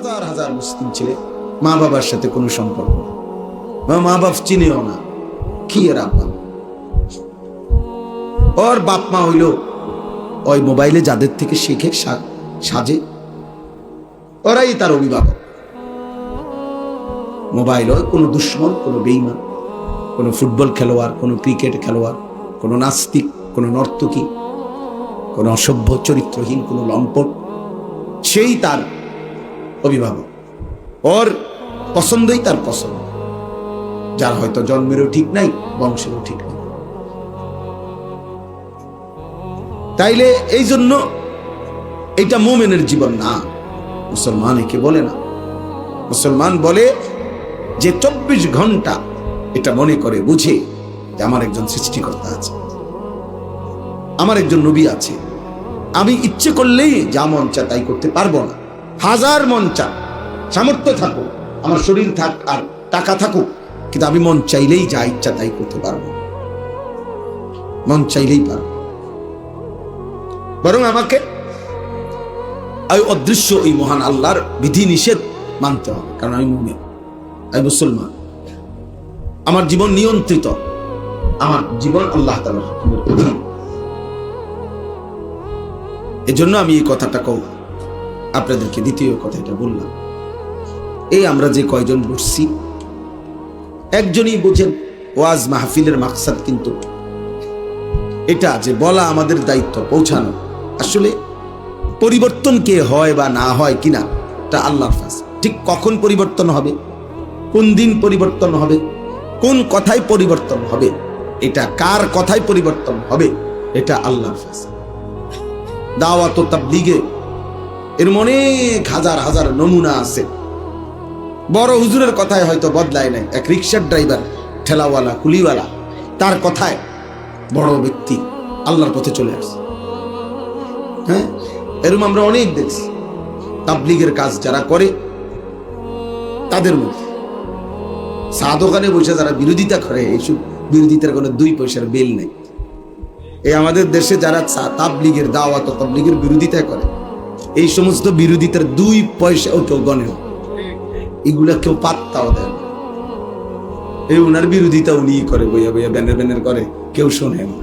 হাজার হাজার মুসলিম ছেলে মা বাবার সাথে কোনো সম্পর্ক না, মা বাপ চিনেও না, কি এর আব্বা। ওর বাপ মা হইল ওই মোবাইলে যাদের থেকে শিখে সাজে, ওরাই তার অভিভাবক। মোবাইল হয় কোনো দুশ্মন, কোনো বেঈমান, কোনো ফুটবল খেলোয়াড়, কোনো ক্রিকেট খেলোয়াড়, কোনো নাস্তিক, কোনো নর্তকী, কোনো অসভ্য চরিত্রহীন, কোনো লম্পট, সেই তার অভিভাবক। ওর পছন্দই তার পছন্দ, যার হয়তো জন্মেরও ঠিক নাই, বংশেরও ঠিক নাই। তাইলে এই জন্য এটা মুমিনের জীবন না, মুসলমান একে বলে না। মুসলমান বলে যে 24 ঘন্টা এটা মনে করে বুঝে যে আমার একজন সৃষ্টিকর্তা আছে, আমার একজন নবী আছে। আমি ইচ্ছে করলেই যা মন চায় তাই করতে পারবো না। হাজার মন চা, সামর্থ্য থাকুক, আমার শরীর থাক আর টাকা থাকুক, কিন্তু আমি মন চাইলেই যা ইচ্ছা তাই করতে পারবো, মন চাইলেই পারবো। বরং আমাকে ওই অদৃশ্য ওই মহান আল্লাহর বিধি নিষেধ মানতে হবে, কারণ আমি মুমিন, আমি মুসলমান। আমার জীবন নিয়ন্ত্রিত, আমার জীবন আল্লাহ তাআলার হুকুমের অধীন। এজন্য আমি এই কথাটা আপনাদেরকে দ্বিতীয় কথাটা বললাম। এই আমরা যে কয়জন বসছি, একজনই বোঝেন ওয়াজ মাহফিলের মাকসাদ কিন্তু এটা যে বলা আমাদের দায়িত্ব, পৌঁছানো। আসলে পরিবর্তন কে হয় বা না হয় কিনা তা আল্লাহর ফয়সালা। ঠিক কখন পরিবর্তন হবে, কোন দিন পরিবর্তন হবে, কোন কথায় পরিবর্তন হবে, এটা কার কথায় পরিবর্তন হবে, এটা আল্লাহর ফয়সালা। দাওয়াত ও তাবলীগে এর অনেক হাজার হাজার নমুনা আছে। বড় হুজুরের কথায় হয়তো বদলায় নাই, এক রিকশার ড্রাইভার, ঠেলাওয়ালা, কুলিওয়ালা, তার কথায় বড় ব্যক্তি আল্লাহর পথে চলে আসছে। হ্যাঁ, এরকম আমরা অনেক দেখছি। তাবলীগের কাজ যারা করে তাদের মধ্যে চা দোকানে বসে যারা বিরোধিতা করে, এইসব বিরোধিতার কোনো 2 পয়সার বেল নেই। এই আমাদের দেশে যারা তাবলীগের দাওয়াত ও তাবলীগের বিরোধিতা করে, এই সমস্ত বিরোধিতার 2 পয়সাও কেউ গণে না, এগুলা কেউ পাত্তাও দেয় না। এই উনার বিরোধিতা উনি করে, বইয়া বইয়া ব্যানের ব্যানের করে, কেউ শোনে না।